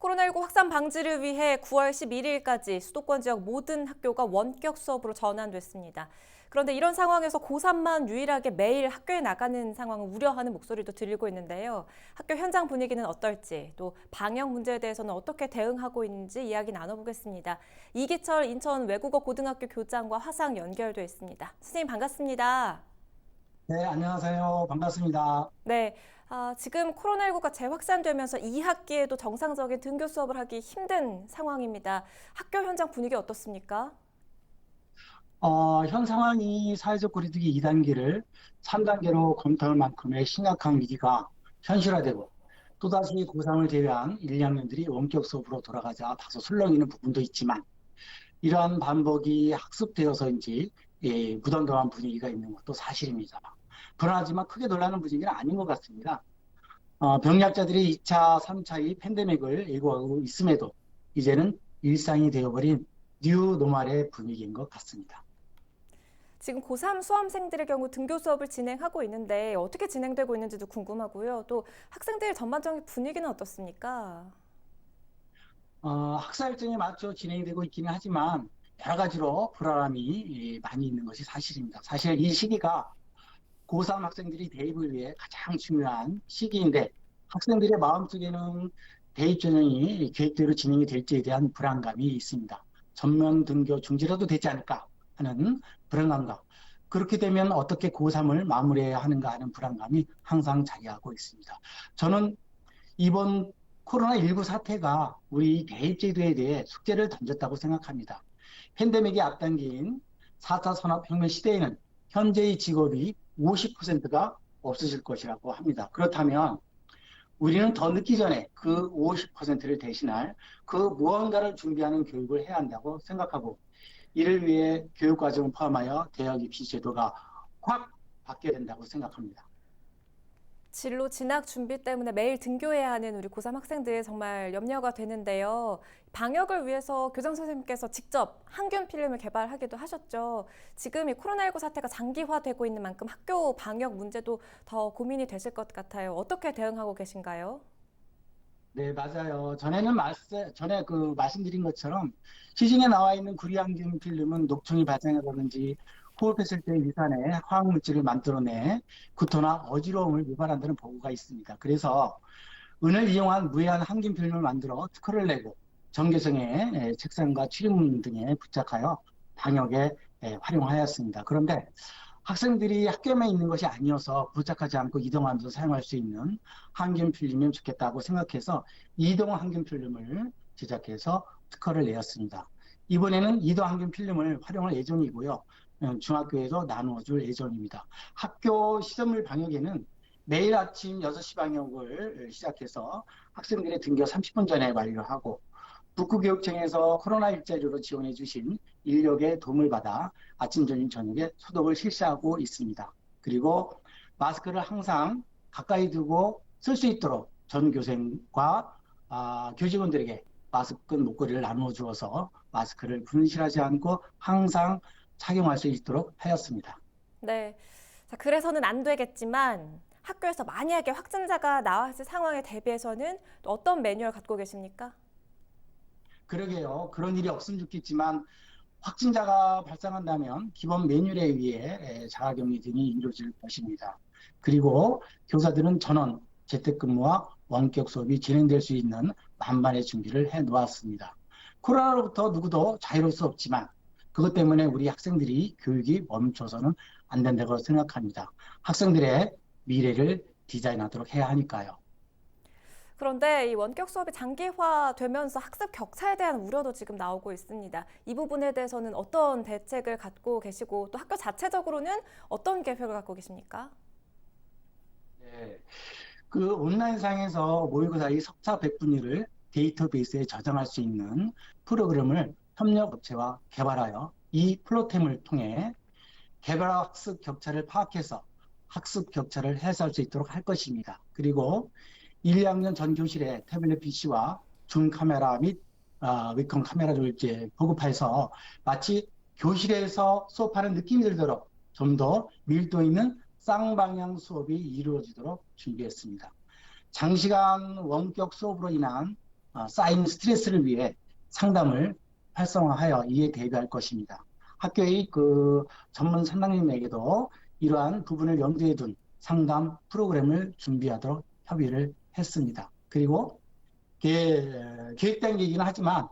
코로나19 확산 방지를 위해 9월 11일까지 수도권 지역 모든 학교가 원격 수업으로 전환됐습니다. 그런데 이런 상황에서 고3만 유일하게 매일 학교에 나가는 상황을 우려하는 목소리도 들리고 있는데요. 학교 현장 분위기는 어떨지, 또 방역 문제에 대해서는 어떻게 대응하고 있는지 이야기 나눠보겠습니다. 이기철 인천 외국어 고등학교 교장과 화상 연결돼 있습니다. 선생님 반갑습니다. 네, 안녕하세요. 반갑습니다. 네, 지금 코로나19가 재확산되면서 2학기에도 정상적인 등교 수업을 하기 힘든 상황입니다. 학교 현장 분위기 어떻습니까? 현 상황이 사회적 거리두기 2단계를 3단계로 검토할 만큼의 심각한 위기가 현실화되고 또다시 고3을 제외한 1, 2학년들이 원격 수업으로 돌아가자 다소 술렁이는 부분도 있지만 이러한 반복이 학습되어서인지 부담감한 분위기가 있는 것도 사실입니다. 불안하지만 크게 놀라는 분위기는 아닌 것 같습니다. 병약자들이 2차, 3차의 팬데믹을 예고하고 있음에도 이제는 일상이 되어버린 뉴 노멀의 분위기인 것 같습니다. 지금 고3 수험생들의 경우 등교 수업을 진행하고 있는데 어떻게 진행되고 있는지도 궁금하고요. 또 학생들 전반적인 분위기는 어떻습니까? 학사 일정에 맞춰 진행되고 있기는 하지만 여러 가지로 불안함이 많이 있는 것이 사실입니다. 사실 이 시기가 고3 학생들이 대입을 위해 가장 중요한 시기인데 학생들의 마음속에는 대입 전형이 계획대로 진행이 될지에 대한 불안감이 있습니다. 전면 등교 중지라도 되지 않을까 하는 불안감과 그렇게 되면 어떻게 고3을 마무리해야 하는가 하는 불안감이 항상 자리하고 있습니다. 저는 이번 코로나19 사태가 우리 대입제도에 대해 숙제를 던졌다고 생각합니다. 팬데믹이 앞당긴 4차 산업혁명 시대에는 현재의 직업이 50%가 없어질 것이라고 합니다. 그렇다면 우리는 더 늦기 전에 그 50%를 대신할 그 무언가를 준비하는 교육을 해야 한다고 생각하고 이를 위해 교육과정을 포함하여 대학 입시 제도가 확 바뀌어야 된다고 생각합니다. 진로 진학 준비 때문에 매일 등교해야 하는 우리 고3 학생들 정말 염려가 되는데요. 방역을 위해서 교장 선생님께서 직접 항균 필름을 개발하기도 하셨죠. 지금 이 코로나19 사태가 장기화되고 있는 만큼 학교 방역 문제도 더 고민이 되실 것 같아요. 어떻게 대응하고 계신가요? 네, 맞아요. 전에 말씀드린 것처럼 시중에 나와 있는 구리항균 필름은 녹청이 발생하다든지 호흡했을 때 위산에 화학물질을 만들어내 구토나 어지러움을 유발한다는 보고가 있습니다. 그래서 은을 이용한 무해한 항균 필름을 만들어 특허를 내고 전교생의 책상과 출입문 등에 부착하여 방역에 활용하였습니다. 그런데 학생들이 학교에만 있는 것이 아니어서 부착하지 않고 이동하면서 사용할 수 있는 항균 필름이면 좋겠다고 생각해서 이동 항균 필름을 제작해서 특허를 내었습니다. 이번에는 이동 항균 필름을 활용할 예정이고요. 중학교에서 나누어줄 예정입니다. 학교 시설물 방역에는 매일 아침 6시 방역을 시작해서 학생들의 등교 30분 전에 완료하고 북구교육청에서 코로나 일자리로 지원해 주신 인력의 도움을 받아 아침, 점심, 저녁에 소독을 실시하고 있습니다. 그리고 마스크를 항상 가까이 두고 쓸 수 있도록 전 교생과 교직원들에게 마스크 목걸이를 나누어 주어서 마스크를 분실하지 않고 항상 착용할 수 있도록 하였습니다. 네. 자, 그래서는 안 되겠지만 학교에서 만약에 확진자가 나왔을 상황에 대비해서는 또 어떤 매뉴얼 갖고 계십니까? 그러게요. 그런 일이 없으면 좋겠지만 확진자가 발생한다면 기본 매뉴얼에 의해 자가격리 등이 이루어질 것입니다. 그리고 교사들은 전원 재택근무와 원격 수업이 진행될 수 있는 만반의 준비를 해 놓았습니다. 코로나로부터 누구도 자유로울 수 없지만 그것 때문에 우리 학생들이 교육이 멈춰서는 안 된다고 생각합니다. 학생들의 미래를 디자인하도록 해야 하니까요. 그런데 이 원격 수업이 장기화되면서 학습 격차에 대한 우려도 지금 나오고 있습니다. 이 부분에 대해서는 어떤 대책을 갖고 계시고 또 학교 자체적으로는 어떤 계획을 갖고 계십니까? 네. 그 온라인상에서 모의고사의 석사 백분위를 데이터베이스에 저장할 수 있는 프로그램을 협력업체와 개발하여 이 플로템을 통해 개별 학습 격차를 파악해서 학습 격차를 해소할 수 있도록 할 것입니다. 그리고 1, 2학년 전 교실에 태블릿 PC와 줌 카메라 및 웹컴 카메라를 이제 보급해서 마치 교실에서 수업하는 느낌이 들도록 좀 더 밀도 있는 쌍방향 수업이 이루어지도록 준비했습니다. 장시간 원격 수업으로 인한 쌓인 스트레스를 위해 상담을 활성화하여 이에 대비할 것입니다. 학교의 그 전문 상담님에게도 이러한 부분을 염두에 둔 상담 프로그램을 준비하도록 협의를 했습니다. 그리고 계획된 얘기는 하지만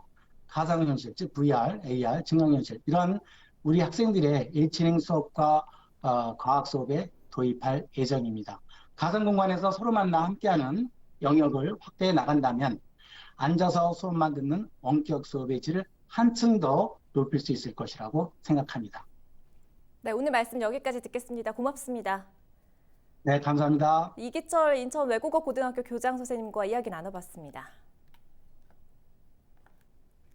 가상현실, 즉 VR, AR, 증강현실 이러한 우리 학생들의 일진행 수업과 과학 수업에 도입할 예정입니다. 가상 공간에서 서로 만나 함께하는 영역을 확대해 나간다면 앉아서 수업만 듣는 원격 수업의 질을 한층 더 높일 수 있을 것이라고 생각합니다. 네, 오늘 말씀 여기까지 듣겠습니다. 고맙습니다. 네, 감사합니다. 이기철 인천 외국어 고등학교 교장 선생님과 이야기 나눠봤습니다.